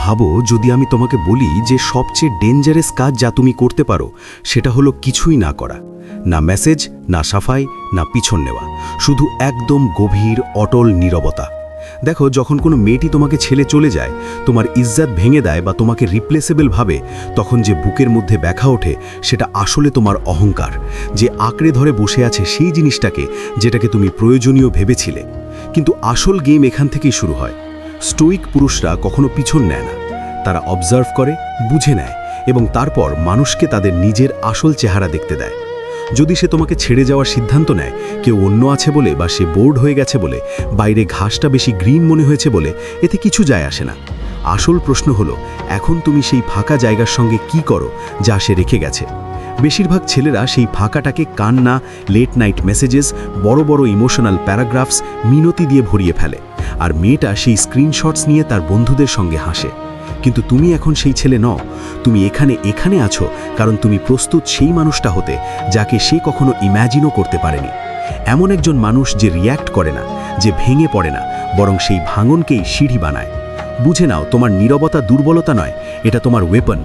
ভাবো যদি আমি তোমাকে বলি যে সবচেয়ে ডেঞ্জারাস কাজ যা তুমি করতে পারো সেটা হলো কিছুই না করা, না মেসেজ, না সাফাই, না পিছন নেওয়া, শুধু একদম গভীর অটল নীরবতা। দেখো, যখন কোনো মেয়েটি তোমাকে ছেড়ে চলে যায়, তোমার ইজ্জত ভেঙে দেয় বা তোমাকে রিপ্লেসেবল ভাবে, তখন যে বুকের মধ্যে ব্যথা ওঠে সেটা আসলে তোমার অহংকার, যে আঁকড়ে ধরে বসে আছে সেই জিনিসটাকে যেটাকে তুমি প্রয়োজনীয় ভেবেছিলে। কিন্তু আসল গেম এখান থেকেই শুরু হয়। স্টোইক পুরুষরা কখনো পিছন নেয় না, তারা অবজার্ভ করে, বুঝে নেয় এবং তারপর মানুষকে তাদের নিজের আসল চেহারা দেখতে দেয়। যদি সে তোমাকে ছেড়ে যাওয়ার সিদ্ধান্ত নেয় কেউ অন্য আছে বলে, বা সে বোর্ড হয়ে গেছে বলে, বাইরে ঘাসটা বেশি গ্রিন মনে হয়েছে বলে, এতে কিছু যায় আসে না। আসল প্রশ্ন হলো, এখন তুমি সেই ফাঁকা জায়গার সঙ্গে কি করো যা সে রেখে গেছে। বেশিরভাগ ছেলেরা সেই ফাঁকাটাকে কান্না, লেট নাইট মেসেজেস, বড় বড় ইমোশনাল প্যারাগ্রাফস, মিনতি দিয়ে ভরিয়ে ফেলে, আর মেয়েটা সেই স্ক্রিনশটস নিয়ে তার বন্ধুদের সঙ্গে হাসে। কিন্তু তুমি এখন সেই ছেলে নও। তুমি এখানে আছো কারণ তুমি প্রস্তুত সেই মানুষটা হতে যাকে সে কখনো ইম্যাজিনও করতে পারেনি। এমন একজন মানুষ যে রিয়্যাক্ট করে না, যে ভেঙে পড়ে না, বরং সেই ভাঙনকেই সিঁড়ি বানায়। বুঝে নাও, তোমার নীরবতা দুর্বলতা নয়, এটা তোমার ওয়েপন।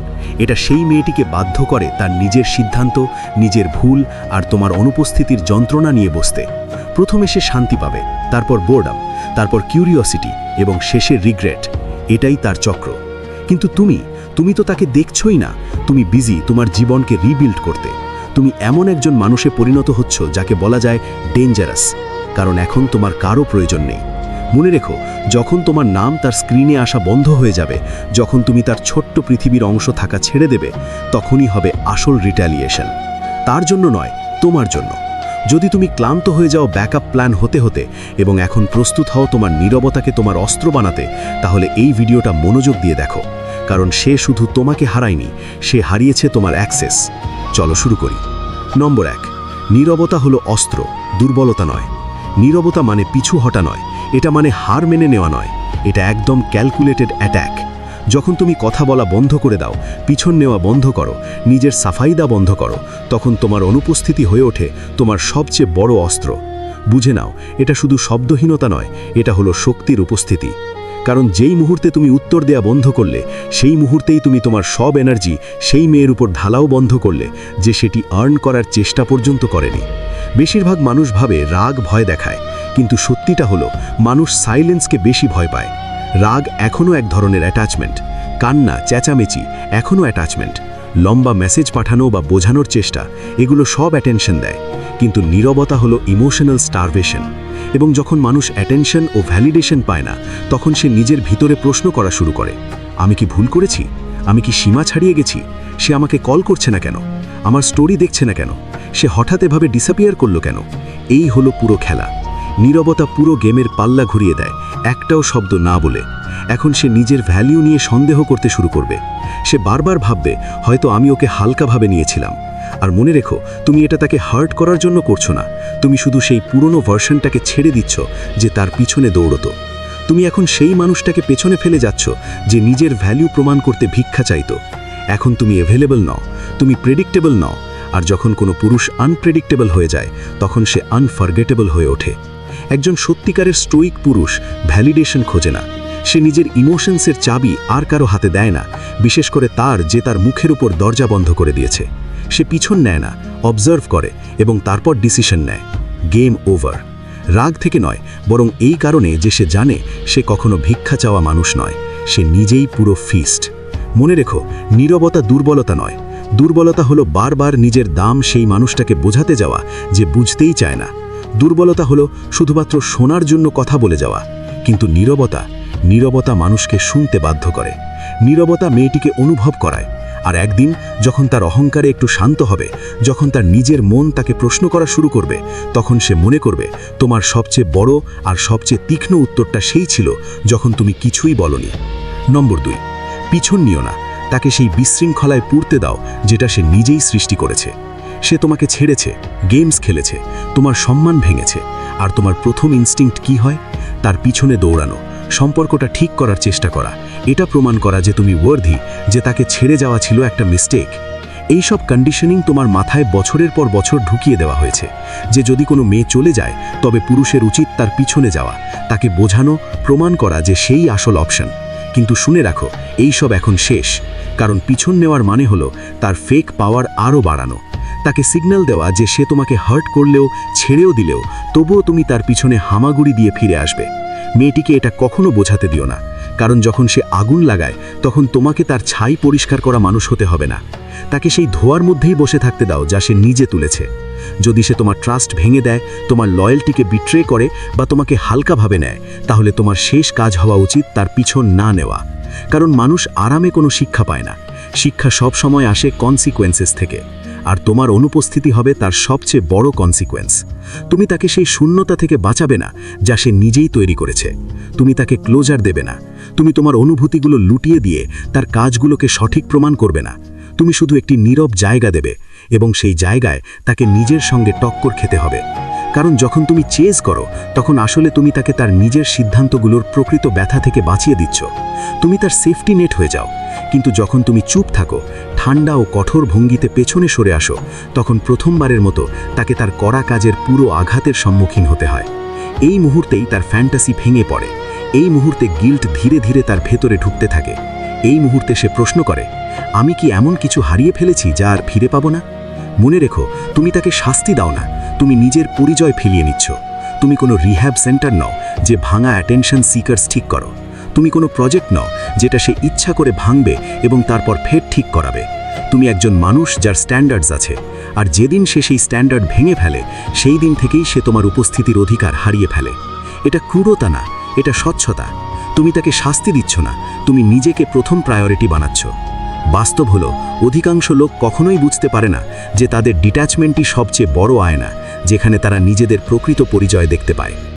এটা সেই মেয়েটিকে বাধ্য করে তার নিজের সিদ্ধান্ত, নিজের ভুল আর তোমার অনুপস্থিতির যন্ত্রণা নিয়ে বসতে। প্রথমে সে শান্তি পাবে, তারপর বোর্ডাম, তারপর কিউরিওসিটি এবং শেষে রিগ্রেট। এটাই তার চক্র। কিন্তু তুমি তো তাকে দেখছই না। তুমি বিজি তোমার জীবনকে রিবিল্ড করতে। তুমি এমন একজন মানুষে পরিণত হচ্ছ যাকে বলা যায় ডেঞ্জারাস, কারণ এখন তোমার কারও প্রয়োজন নেই। মনে রেখো, যখন তোমার নাম তার স্ক্রিনে আসা বন্ধ হয়ে যাবে, যখন তুমি তার ছোট্ট পৃথিবীর অংশ থাকা ছেড়ে দেবে, তখনই হবে আসল রিট্যালিয়েশন। তার জন্য নয়, তোমার জন্য। যদি তুমি ক্লান্ত হয়ে যাও ব্যাকআপ প্ল্যান হতে হতে এবং এখন প্রস্তুত হও তোমার নীরবতাকে তোমার অস্ত্র বানাতে, তাহলে এই ভিডিওটা মনোযোগ দিয়ে দেখো, কারণ সে শুধু তোমাকে হারায়নি, সে হারিয়েছে তোমার অ্যাক্সেস। চলো শুরু করি। নম্বর 1, নীরবতা হলো অস্ত্র, দুর্বলতা নয়। নীরবতা মানে পিছু হটা নয়, এটা মানে হার মেনে নেওয়া নয়, এটা একদম ক্যালকুলেটেড অ্যাট্যাক। যখন তুমি কথা বলা বন্ধ করে দাও, পিছন নেওয়া বন্ধ করো, নিজের সাফাইদা বন্ধ করো, তখন তোমার অনুপস্থিতি হয়ে ওঠে তোমার সবচেয়ে বড় অস্ত্র। বুঝে নাও, এটা শুধু শব্দহীনতা নয়, এটা হলো শক্তির উপস্থিতি। কারণ যেই মুহূর্তে তুমি উত্তর দেয়া বন্ধ করলে, সেই মুহূর্তেই তুমি তোমার সব এনার্জি সেই মেয়ের উপর ঢালাও বন্ধ করলে, যে সেটি আর্ন করার চেষ্টা পর্যন্ত করেনি। বেশিরভাগ মানুষ ভাবে রাগ ভয় দেখায়, কিন্তু সত্যিটা হলো মানুষ সাইলেন্সকে বেশি ভয় পায়। রাগ এখনও এক ধরনের অ্যাটাচমেন্ট, কান্না, চেঁচামেচি এখনও অ্যাটাচমেন্ট, লম্বা মেসেজ পাঠানো বা বোঝানোর চেষ্টা, এগুলো সব অ্যাটেনশন দেয়। কিন্তু নীরবতা হলো ইমোশনাল স্টারভেশন। এবং যখন মানুষ অ্যাটেনশন ও ভ্যালিডেশন পায় না, তখন সে নিজের ভিতরে প্রশ্ন করা শুরু করে, আমি কি ভুল করেছি? আমি কি সীমা ছাড়িয়ে গেছি? সে আমাকে কল করছে না কেন? আমার স্টোরি দেখছে না কেন? সে হঠাৎ এভাবে ডিসঅ্যাপিয়ার করলো কেন? এই হলো পুরো খেলা। নীরবতা পুরো গেমের পাল্লা ঘুরিয়ে দেয়, একটাও শব্দ না বলে। এখন সে নিজের ভ্যালিউ নিয়ে সন্দেহ করতে শুরু করবে। সে বারবার ভাববে, হয়তো আমি ওকে হালকাভাবে নিয়েছিলাম। আর মনে রেখো, তুমি এটা তাকে হার্ট করার জন্য করছো না, তুমি শুধু সেই পুরনো ভার্সনটাকে ছেড়ে দিচ্ছ যে তার পিছনে দৌড়তো। তুমি এখন সেই মানুষটাকে পেছনে ফেলে যাচ্ছ যে নিজের ভ্যালু প্রমাণ করতে ভিক্ষা চাইতো। এখন তুমি অ্যাভেলেবল নও, তুমি প্রেডিক্টেবল নও। আর যখন কোনো পুরুষ আনপ্রেডিক্টেবল হয়ে যায়, তখন সে আনফরগেটেবল হয়ে ওঠে। একজন সত্যিকারের স্টোইক পুরুষ ভ্যালিডেশন খোঁজে না। সে নিজের ইমোশনসের চাবি আর কারো হাতে দেয় না, বিশেষ করে তার যে তার মুখের উপর দরজা বন্ধ করে দিয়েছে। সে পিছন নেয় না, অবজার্ভ করে এবং তারপর ডিসিশন নেয়। Game over. রাগ থেকে নয়, বরং এই কারণে যে সে জানে সে কখনো ভিক্ষা চাওয়া মানুষ নয়, সে নিজেই পুরো ফিস্ট। মনে রেখো, নীরবতা দুর্বলতা নয়। দুর্বলতা হলো বারবার নিজের দাম সেই মানুষটাকে বোঝাতে যাওয়া যে বুঝতেই চায় না। দুর্বলতা হলো শুধুমাত্র শোনার জন্য কথা বলে যাওয়া। কিন্তু নীরবতা মানুষকে শুনতে বাধ্য করে। নীরবতা মেয়েটিকে অনুভব করায়। আর একদিন যখন তার অহংকারে একটু শান্ত হবে, যখন তার নিজের মন তাকে প্রশ্ন করা শুরু করবে, তখন সে মনে করবে তোমার সবচেয়ে বড় আর সবচেয়ে তীক্ষ্ণ উত্তরটা সেই ছিল যখন তুমি কিছুই বলনি। নম্বর 2, পিছন নিও না, তাকে সেই বিশৃঙ্খলায় পুড়তে দাও যেটা সে নিজেই সৃষ্টি করেছে। সে তোমাকে ছেড়েছে, গেমস খেলেছে, তোমার সম্মান ভেঙেছে, আর তোমার প্রথম ইনস্টিংক্ট কি হয়? তার পিছনে দৌড়ানো, সম্পর্কটা ঠিক করার চেষ্টা করা, এটা প্রমাণ করা যে তুমি ওয়ার্থি, যে তাকে ছেড়ে যাওয়া ছিল একটা মিস্টেক। এই সব কন্ডিশনিং তোমার মাথায় বছরের পর বছর ঢুকিয়ে দেওয়া হয়েছে যে যদি কোনো মেয়ে চলে যায়, তবে পুরুষের উচিত তার পিছনে যাওয়া, তাকে বোঝানো, প্রমাণ করা যে সেই আসল অপশন। কিন্তু শুনে রাখো, এই সব এখন শেষ, কারণ পিছন নেওয়ার মানে হলো তার ফেক পাওয়ার আরও বাড়ানো, তাকে সিগন্যাল দেওয়া যে সে তোমাকে হার্ট করলেও, ছেড়েও দিলেও তবুও তুমি তার পিছনে হামাগুড়ি দিয়ে ফিরে আসবে। মেয়েটিকে এটা কখনো বোঝাতে দিও না, কারণ যখন সে আগুন লাগায় তখন তোমাকে তার ছাই পরিষ্কার করা মানুষ হতে হবে না। তাকে সেই ধোয়ার মধ্যেই বসে থাকতে দাও যা সে নিজে তুলেছে। যদি সে তোমার ট্রাস্ট ভেঙে দেয়, তোমার লয়্যালটিকে বিট্রে করে বা তোমাকে হালকাভাবে নেয়, তাহলে তোমার শেষ কাজ হওয়া উচিত তার পিছন না নেওয়া। কারণ মানুষ আরামে কোনো শিক্ষা পায় না, শিক্ষা সব সময় আসে কনসিকোয়েন্সেস থেকে, আর তোমার অনুপস্থিতি হবে তার সবচেয়ে বড় কনসিকোয়েন্স। তুমি তাকে সেই শূন্যতা থেকে বাঁচাবে না যা সে নিজেই তৈরি করেছে। তুমি তাকে ক্লোজার দেবে না, তুমি তোমার অনুভূতিগুলো লুটিয়ে দিয়ে তার কাজগুলোকে সঠিক প্রমাণ করবে না। তুমি শুধু একটি নীরব জায়গা দেবে, এবং সেই জায়গায় তাকে নিজের সঙ্গে টক্কর খেতে হবে। কারণ যখন তুমি চেজ করো, তখন আসলে তুমি তাকে তার নিজের সিদ্ধান্তগুলোর প্রকৃত ব্যথা থেকে বাঁচিয়ে দিচ্ছ। তুমি তার সেফটি নেট হয়ে যাও। কিন্তু যখন তুমি চুপ থাকো, ঠান্ডা ও কঠোর ভঙ্গিতে পেছনে সরে আসো, তখন প্রথমবারের মতো তাকে তার করা কাজের পুরো আঘাতের সম্মুখীন হতে হয়। এই মুহূর্তেই তার ফ্যান্টাসি ভেঙে পড়ে। এই মুহূর্তে গিল্ট ধীরে ধীরে তার ভেতরে ঢুকতে থাকে। এই মুহূর্তে সে প্রশ্ন করে, আমি কি এমন কিছু হারিয়ে ফেলেছি যা আর ফিরে পাবো না? মনে রেখো, তুমি তাকে শাস্তি দাও না, তুমি নিজের পরিচয় ফিরিয়ে নিচ্ছ। তুমি কোনো রিহ্যাব সেন্টার নও যে ভাঙা অ্যাটেনশন সিকার্স ঠিক করো। তুমি কোনো প্রজেক্ট নও যেটা সে ইচ্ছা করে ভাঙবে এবং তারপর ফের ঠিক করাবে। তুমি একজন মানুষ যার স্ট্যান্ডার্ডস আছে, আর যেদিন সে সেই স্ট্যান্ডার্ড ভেঙে ফেলে, সেই দিন থেকেই সে তোমার উপস্থিতির অধিকার হারিয়ে ফেলে। এটা ক্রূরতা না, এটা স্বচ্ছতা। তুমি তাকে শাস্তি দিচ্ছ না, তুমি নিজেকে প্রথম প্রায়োরিটি বানাচ্ছ। বাস্তব হলো, অধিকাংশ লোক কখনোই বুঝতে পারে না যে তাদের ডিট্যাচমেন্টই সবচেয়ে বড় আয়না, যেখানে তারা নিজেদের প্রকৃত পরিচয় দেখতে পায়।